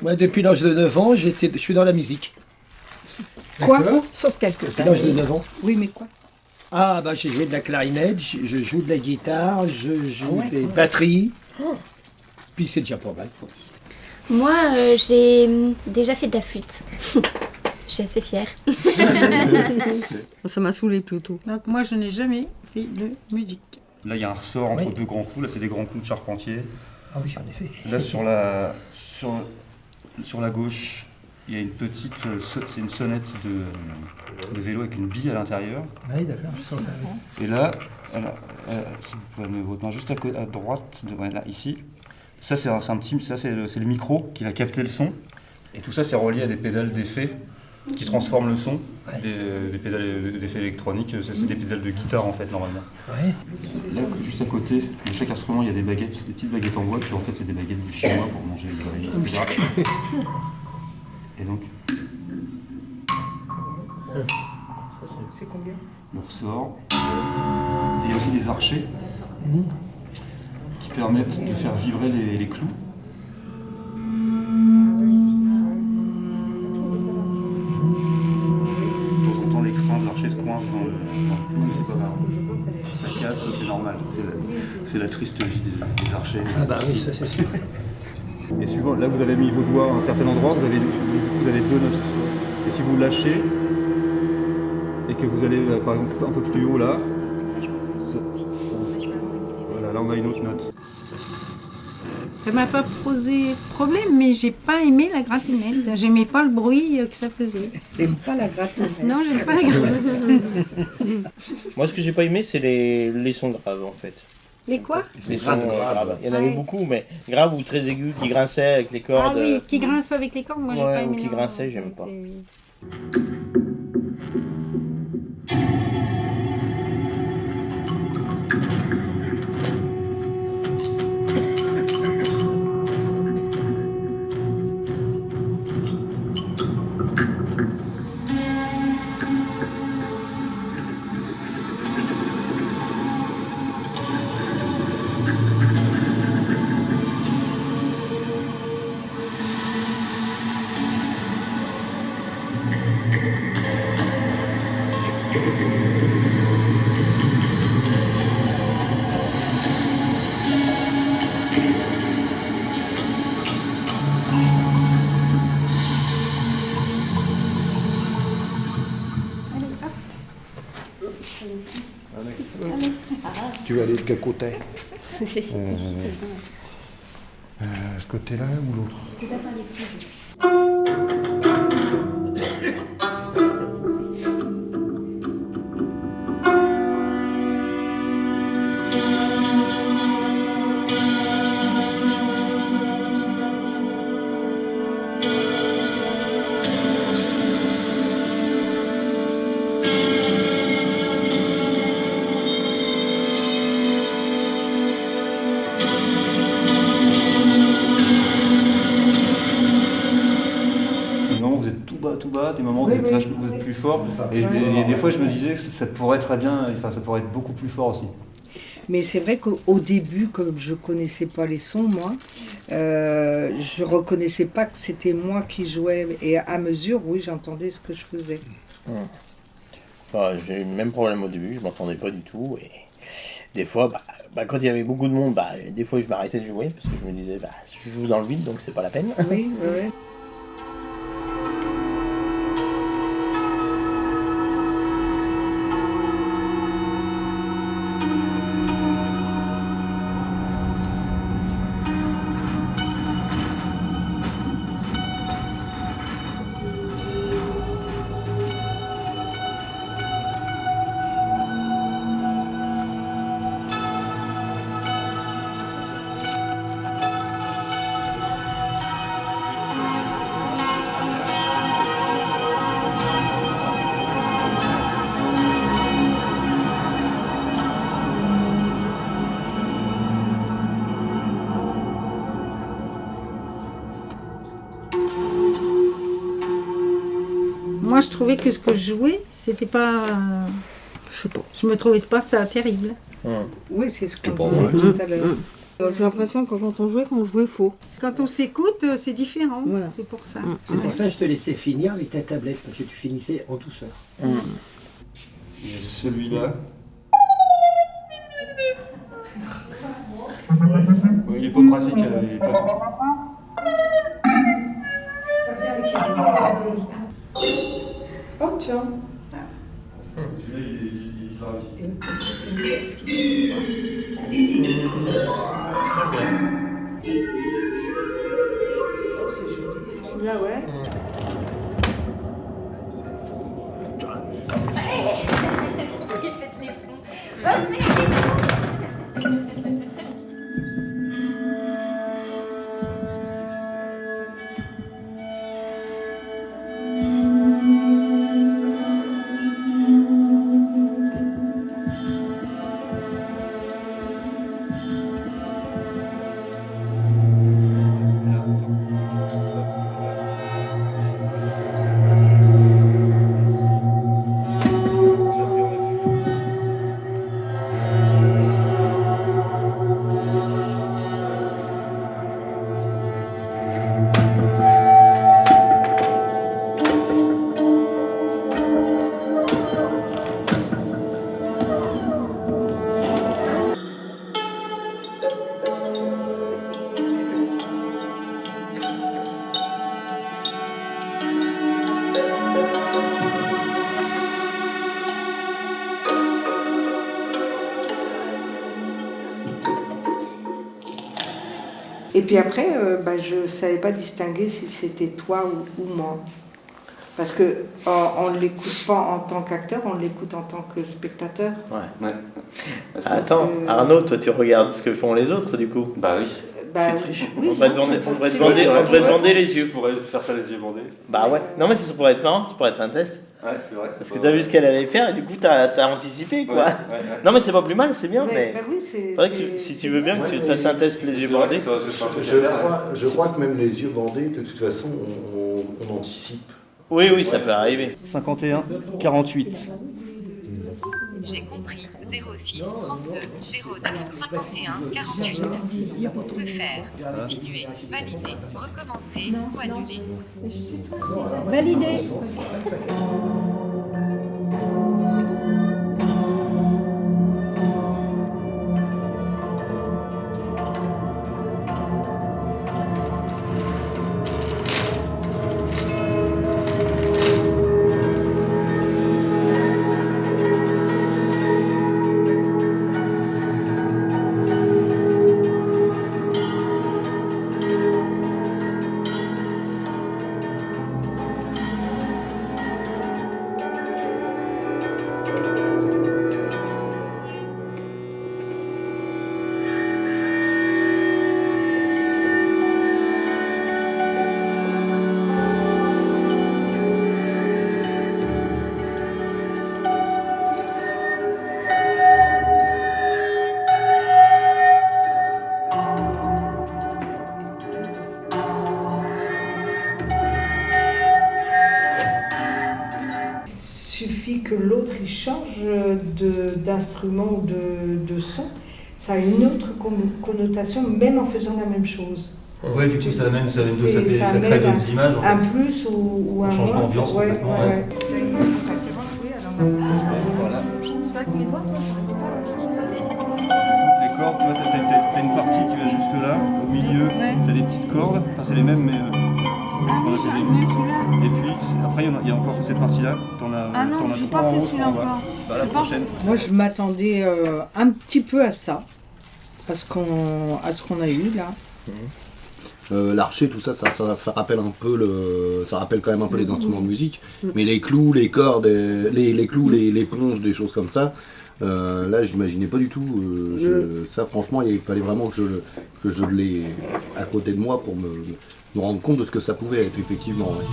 Moi, depuis l'âge de 9 ans, je suis dans la musique. Quoi? Sauf quelques Depuis l'âge de 9 ans. Oui, mais quoi? Ah, bah, j'ai joué de la clarinette, je joue de la guitare, je joue des batteries. Puis c'est déjà pas mal. Moi, j'ai déjà fait de la flûte. Je suis assez fière. Ça m'a saoulée plutôt. Donc moi, je n'ai jamais fait de musique. Là, il y a un ressort entre deux grands clous. Là, c'est des grands clous de charpentier. Ah oui, en effet. Là, sur la gauche, il y a une petite, c'est une sonnette de vélo avec une bille à l'intérieur. Oui, d'accord. Et là, si vous pouvez amener votre main juste à droite, là, ici. Ça, c'est le micro qui va capter le son. Et tout ça, c'est relié à des pédales d'effet qui transforment le son. Des pédales d'effet électroniques, c'est des pédales de guitare en fait, normalement. Ouais. Là, juste à côté de chaque instrument, il y a des baguettes, des petites baguettes en bois, qui en fait, c'est des baguettes du chinois pour manger les oreilles. Et donc. C'est combien? Le ressort. Et il y a aussi des archets qui permettent de faire vibrer les clous. De temps en temps, l'écran de l'archer se coince dans le clou, mais c'est pas grave. Ça casse, c'est normal. C'est la triste vie des archers. Ah bah oui, ça c'est sûr. Et suivant, là vous avez mis vos doigts à un certain endroit, vous avez deux notes. Et si vous lâchez, et que vous allez par exemple un peu plus haut là, voilà, là on a une autre note. Ça m'a pas posé problème, mais j'ai pas aimé la gratinette. J'aimais pas le bruit que ça faisait. T'aimes pas la gratinette? Non, j'aime pas la gratinette. Moi, ce que j'ai pas aimé, c'est les sons graves, en fait. Les quoi? Les sons graves. Il y en avait beaucoup, mais graves ou très aigus, qui grinçaient avec les cordes. Ah oui, qui grince avec les cordes, moi j'ai pas ou aimé. qui non. grinçaient, j'aime pas. Tu veux aller de quel côté? C'est bien. Ce côté-là ou l'autre? Tu peux pas parler plus juste. Tout bas, des moments où vous êtes plus fort. Et des fois, je me disais que ça pourrait très bien, enfin, ça pourrait être beaucoup plus fort aussi. Mais c'est vrai qu'au début, comme je connaissais pas les sons, moi, je reconnaissais pas que c'était moi qui jouais. Et à mesure, oui, j'entendais ce que je faisais. J'ai eu le même problème au début, je m'entendais pas du tout. Et des fois, quand il y avait beaucoup de monde, des fois je m'arrêtais de jouer parce que je me disais, je joue dans le vide, donc c'est pas la peine. Oui, oui. Moi, je trouvais que ce que je jouais, c'était pas... je sais pas. Je me trouvais pas ça terrible. Oui, c'est ce qu'on pas disait vrai. tout à l'heure. J'ai l'impression que quand on jouait faux. Quand on s'écoute, c'est différent. Voilà. C'est pour ça. C'est pour ça que je te laissais finir avec ta tablette, parce que tu finissais en douceur. Il y a celui-là. Oui, il est pas pratique. Il est pas... Oh tiens. Celui-là, il est grave. Une pièce qui Oh, c'est joli. Celui-là, ouais. Qui fait les plombs. Et puis après, je ne savais pas distinguer si c'était toi ou moi. Parce qu'on ne l'écoute pas en tant qu'acteur, on l'écoute en tant que spectateur. Ouais. Ouais. Attends, Arnaud, toi tu regardes ce que font les autres du coup. Bah oui. Bah, Tu triches. oui, On va te non, demander, c'est on va te c'est demander, vrai, on va c'est te demander les Je yeux. pourrais faire ça les yeux bandés. Bah ouais. Non mais ça pourrait être marrant, ça pourrait être un test. Ouais, c'est vrai. Parce que t'as vu ce qu'elle allait faire et du coup t'as anticipé quoi. Non mais c'est pas plus mal, c'est bien. Mais oui, c'est c'est vrai que si tu veux bien que tu te fasses un test les yeux bandés. Je crois que même les yeux bandés, de toute façon, on anticipe. Oui, oui, ça peut arriver. 51, 48. J'ai compris. 06 32 09 51 48. Refaire, continuer, valider, recommencer ou annuler. Validé. Suffit que l'autre il change d'instrument ou de son, ça a une autre connotation, même en faisant la même chose. Ouais, du coup, ça crée amène d'autres images. Un plus ou un On change moins. d'ambiance complètement, ouais. Voilà. Les cordes, tu vois, t'as une partie qui va jusque là, au milieu, t'as des petites cordes, enfin c'est les mêmes, mais on a posé. Et puis après, il y a encore toute cette partie-là. T'en as trois en haut, trois en bas. Bah, la prochaine. Moi, je m'attendais un petit peu à ça, à ce qu'on a eu là. L'archer, tout ça, ça rappelle un peu ça rappelle quand même un peu les instruments de musique. Mais les clous, les cordes, les clous, les ponges, des choses comme ça. Là, je n'imaginais pas du tout. Ça, franchement, il fallait vraiment que je l'ai à côté de moi pour me rendre compte de ce que ça pouvait être, effectivement. Ouais.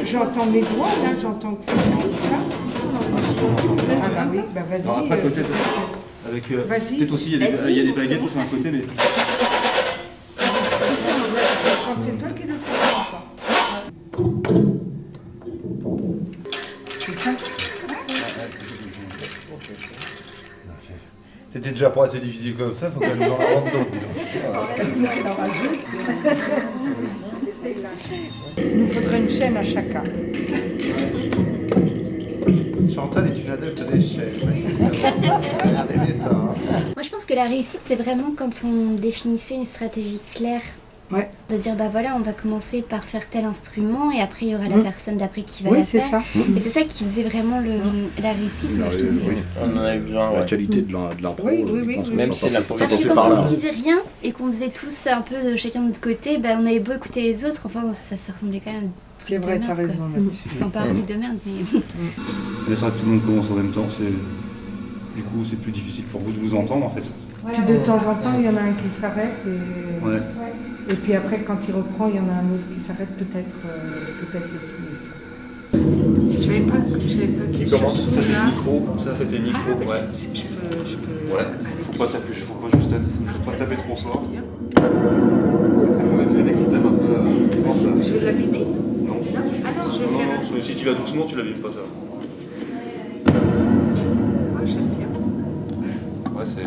j'entends mes doigts, là, j'entends que c'est ça. Ah bah oui, bah vas-y. Alors après, côté, avec vas-y. peut-être aussi, il y a des baguettes qui sont à côté, mais... Quand c'est toi qui le fais, pas. C'est ça. C'était déjà pas assez difficile comme ça, faut qu'elle nous en invente d'autres. Il nous faudrait une chaîne à chacun. Chantal est une adepte des chaînes. C'est ça. Hein. Moi, je pense que la réussite, c'est vraiment quand on définissait une stratégie claire. Ouais. De dire, bah voilà, on va commencer par faire tel instrument et après, il y aura la personne d'après qui va Oui, la c'est faire. ça. Et c'est ça qui faisait vraiment la réussite, moi, je trouve. Oui. On en avait besoin, La ouais. qualité de l'impro. Oui, je pense que Même ça si la passe- Parce ça que passe quand par on là. se disait rien et qu'on faisait tous un peu de chacun de notre côté, bah, on avait beau écouter les autres, enfin, ça ressemblait quand même à un C'est truc de vrai, merde. t'as quoi. raison là-dessus. Enfin, pas un truc de merde, mais... Mais c'est vrai que tout le monde commence en même temps, du coup c'est plus difficile pour vous de vous entendre en fait. Puis de temps en temps, il y en a un qui s'arrête et... Ouais. Et puis après, quand il reprend, il y en a un autre qui s'arrête, peut-être essayer ça. Je savais pas Qui commence? Ça c'est le micro, ça en fait c'est le micro, Ah, ouais. Je peux... Ouais, faut pas juste pas taper trop fort. On va te dès que tu tapes un peu fort ça. Je vais l'abîmer? Non. Ah non, je vais Non, faire... non, si tu vas doucement, tu l'abîmes pas ça. Moi, j'aime bien. Ouais, c'est...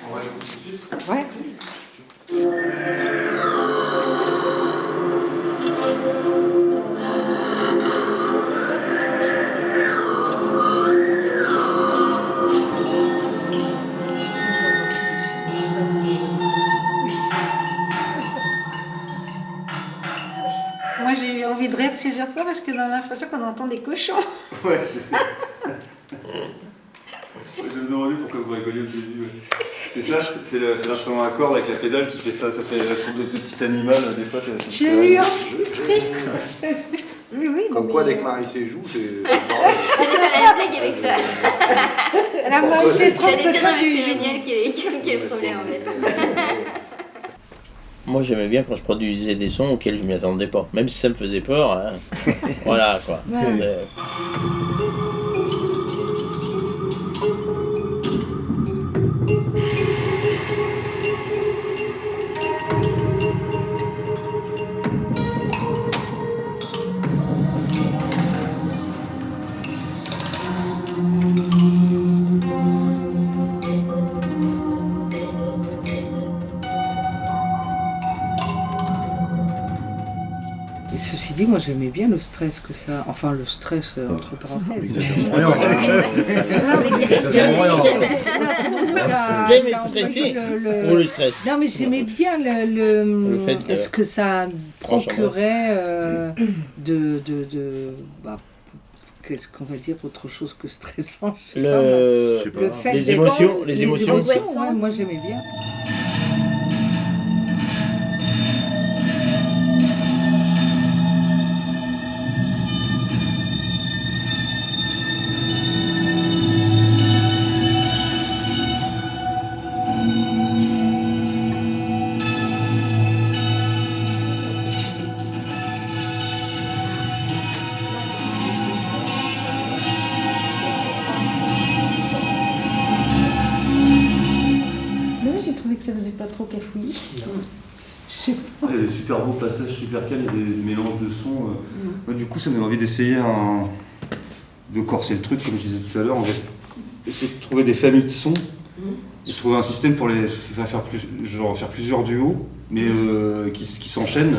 On va écouter tout de suite. Ouais. Moi, j'ai eu envie de rire plusieurs fois parce que on a l'impression qu'on entend des cochons. Ouais, je me demandais pourquoi vous rigoliez au début. Ouais. C'est ça, c'est l'instrument à cordes avec la pédale qui fait ça, ça fait la sorte de petit animal, des fois c'est... J'ai eu envie de rire. Oui, oui. Comme non, quoi, mais, dès que Marie s'est joue, c'est... J'allais faire la même blague avec toi. La main, c'est trop J'allais dire, non, mais du c'est génial, quel problème en fait. Moi, j'aimais bien quand je produisais des sons auxquels je m'y attendais pas. Même si ça me faisait peur, hein. Voilà, quoi. Et ceci dit, moi, moi j'aimais bien le stress que ça. Enfin, le stress, entre parenthèses. J'aime être stressé ou le stress? Non, mais j'aimais bien Le fait que- ce que ça procurait bah, qu'est-ce qu'on va dire autre chose que stressant, je sais pas, le fait les d'être- émotions, les émotions. ouais, moi j'aimais bien. Non, j'ai trouvé que ça faisait pas trop cafouillis. Je sais pas. Il y a des super beaux passages, super calmes, il y a des mélanges de sons. Ouais, du coup, ça me donne envie d'essayer de corser le truc, comme je disais tout à l'heure. On va essayer de trouver des familles de sons, et trouver un système pour faire plusieurs duos, mais qui s'enchaînent.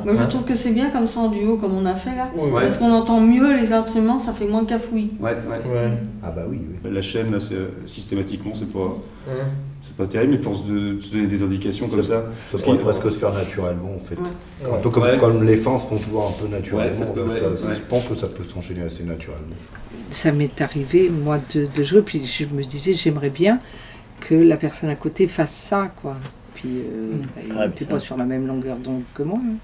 Moi, je trouve que c'est bien comme ça en duo, comme on a fait là. Ouais. Parce qu'on entend mieux les instruments, ça fait moins cafouille. Ouais. Ah bah oui. La chaîne, là, systématiquement, c'est pas terrible, mais pour se donner des indications comme ça. Ça pourrait presque se faire naturellement en fait. Ouais. Un peu comme les fins se font toujours un peu naturellement. Ouais. Je pense que ça peut s'enchaîner assez naturellement. Ça m'est arrivé, moi, de jouer, puis je me disais, j'aimerais bien que la personne à côté fasse ça, quoi. Puis, il n'était pas sur la même longueur d'onde que moi. Hein.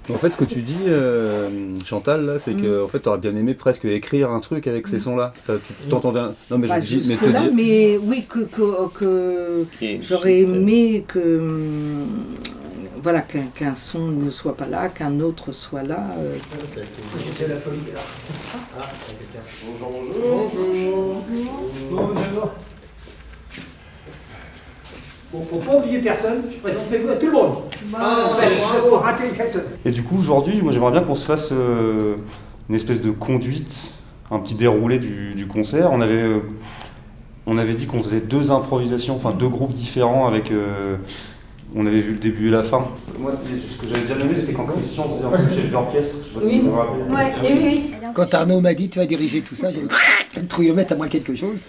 En fait, ce que tu dis, Chantal, là, c'est que en fait, tu aurais bien aimé presque écrire un truc avec ces sons-là. Tu t'entendais non, mais Pas je dis, jusque-là, mais oui, que j'aurais aimé que voilà, qu'un son ne soit pas là, qu'un autre soit là. J'étais à la folie là. Bonjour. Bonjour. Bon, pour pas oublier personne, je présenterai-vous à tout le monde. Pour rater cette... Et du coup, aujourd'hui, moi j'aimerais bien qu'on se fasse une espèce de conduite, un petit déroulé du concert. On avait dit qu'on faisait 2 improvisations, enfin 2 groupes différents avec... on avait vu le début et la fin. Moi, ce que j'avais bien aimé, c'était quand Christian faisait un peu le chef d'orchestre. Je sais pas si vous vous rappelez. Ouais, oui. Quand Arnaud m'a dit tu vas diriger tout ça, j'ai dit trouillomètre à moi quelque chose.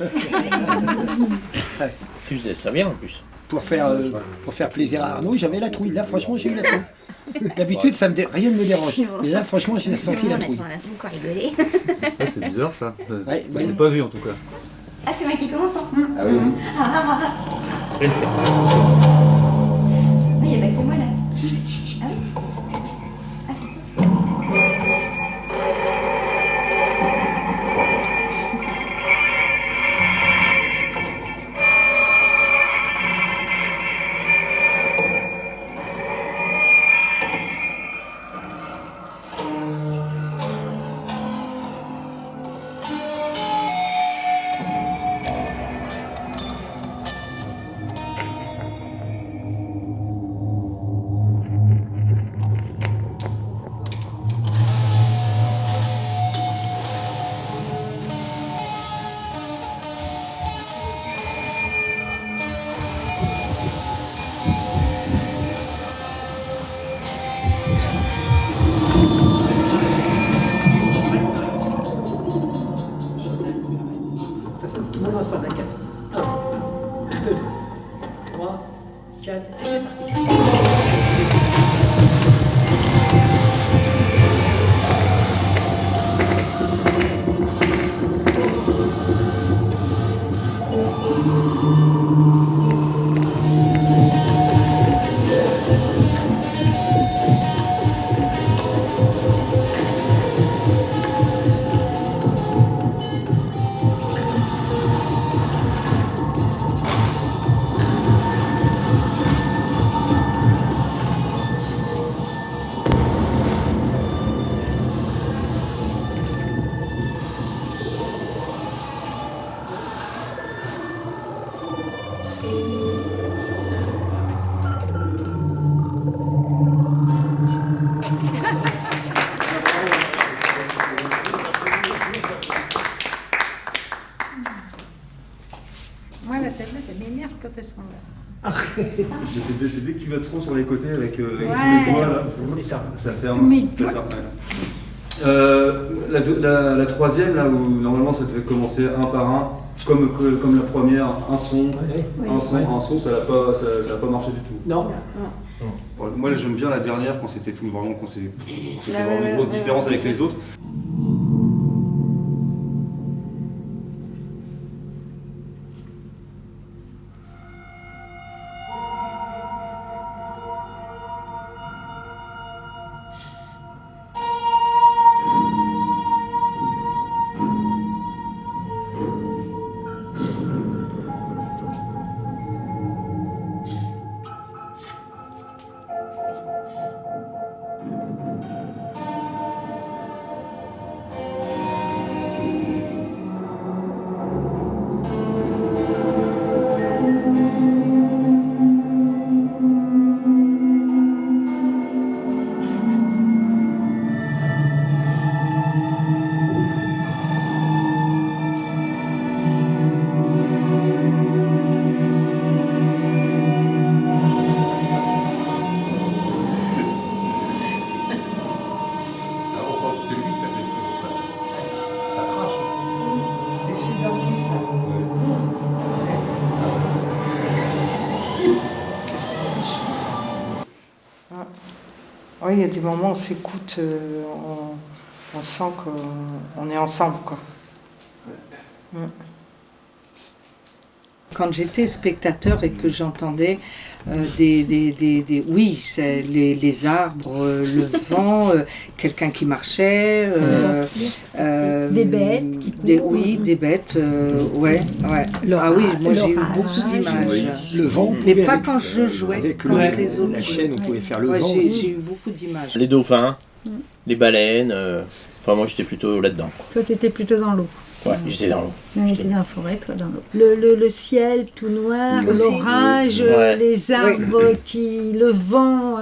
Tu faisais ça bien en plus. Pour faire plaisir à Arnaud, j'avais la trouille. Là, franchement, j'ai eu la trouille. D'habitude, rien ne me dérange. Mais là, franchement, j'ai senti la trouille. On a beaucoup rigolé. Ouais, c'est bizarre ça. Ouais, Je l'ai pas vu en tout cas. Ah, c'est moi qui commence, hein. Ah oui. Respect. Non, il n'y a pas que moi là. Ah oui. Ah, c'est tout. Mais merde quand elles sont là. C'est dès que tu vas trop sur les côtés avec tous Ouais. les doigts, là, ça ferme. Tous mes Ça doigts. ferme, ouais. La troisième, là où normalement ça devait commencer un par un, comme la première, un son, un son, ça n'a pas marché du tout. Non. Bon, moi j'aime bien la dernière quand c'était tout vraiment, quand c'était vraiment une grosse différence avec les autres. Oui, il y a des moments où on s'écoute, on sent qu'on est ensemble, quoi. Quand j'étais spectateur et que j'entendais oui, c'est les arbres, le vent, quelqu'un qui marchait, Des bêtes. oui, des bêtes, ouais. Ah oui, moi j'ai eu beaucoup d'images. Le vent, Mais pas quand je jouais, avec quand les autres la jouaient. chaîne, on pouvait faire le Ouais, vent. j'ai eu beaucoup d'images. Les dauphins, les baleines, enfin moi j'étais plutôt là-dedans. Toi, t'étais plutôt dans l'eau. Ouais, j'étais dans l'eau. On était dans la forêt, toi dans l'eau. Le ciel tout noir, Aussi, l'orage, Ouais. les arbres le vent.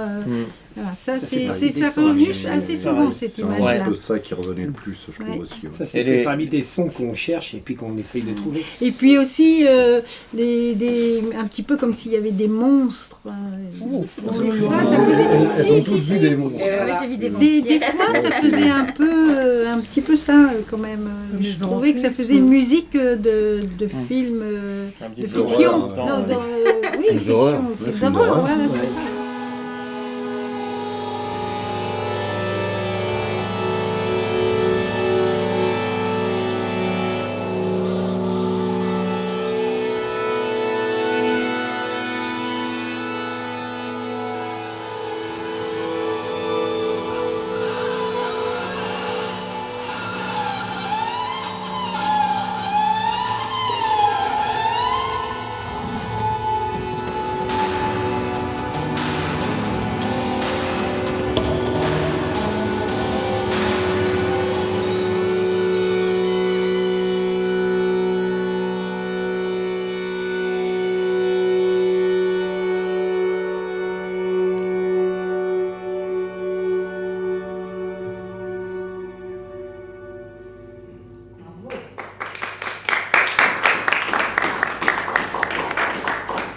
Voilà, ça, fait c'est partie des revenu sons, assez c'est souvent, vrai, cette C'est un image-là. peu ça qui revenait le plus, je trouve Ouais. aussi. Ouais. Ça, c'est Et les- parmi des sons qu'on cherche et puis qu'on essaye de trouver. Et puis aussi, un petit peu comme s'il y avait des monstres. Des fois, ça faisait... Si. des mots. Ouais, j'ai vu des Des fois, ça faisait un petit peu ça quand même. Je trouvais que ça faisait une musique de film, Un petit de peu fiction. d'horreur en même temps, Non, ouais. oui, Film fiction, d'horreur. film film d'horreur, d'horreur. voilà, Ouais. c'est ça.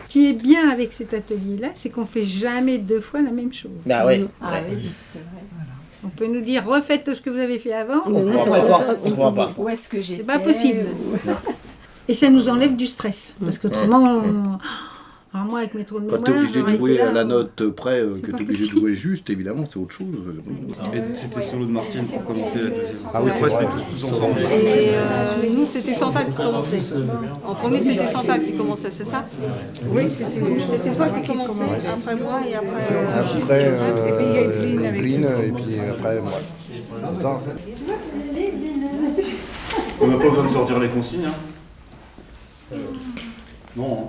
Ce qui est bien avec cet atelier-là, c'est qu'on fait jamais deux fois la même chose. Ah ouais. Ah ouais. oui, c'est vrai. On peut nous dire refaites tout ce que vous avez fait avant. Mais non, pourra ça- pas. ça- On pourra pas. Où est-ce que j'étais C'est pas possible. Et ça nous enlève du stress. Parce qu'autrement, alors moi avec mes trous de Quand mémoire... t'es obligé de j'aurais jouer été là, à la note près, c'est que pas t'es obligé de possible. jouer juste, évidemment, c'est autre chose. Et c'était solo de Martine pour commencer la deuxième. Ah oui, c'est Après, vrai. c'était tous ensemble. Et nous, c'était Chantal qui commençait. En premier, c'était Chantal qui commençait, c'est ça? Oui, c'était toi qui commençais, après moi et après... Après, Et puis Evelyne avec Evelyne, et puis après, moi. C'est ça. On n'a pas besoin de sortir les consignes. Hein. Non. Hein.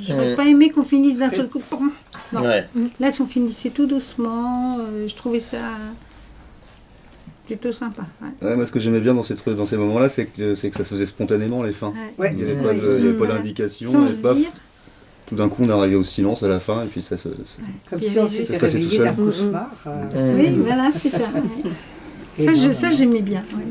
j'aurais pas aimé qu'on finisse d'un seul coup. Non. Ouais. Là, si on finissait tout doucement, je trouvais ça plutôt sympa. Ouais. Ouais, moi, ce que j'aimais bien dans ces moments-là, c'est que ça se faisait spontanément, les fins. Ouais. Il n'y avait pas d'indication. Sans et se paf, dire. tout d'un coup, on arrivait au silence à la fin, et puis ça se... Comme Puis si il y on avait s'était juste- réveillé d'un Ça se passait tout cauchemar. Oui, voilà, c'est ça. Ouais. Et Ça, j'aimais bien. Ouais.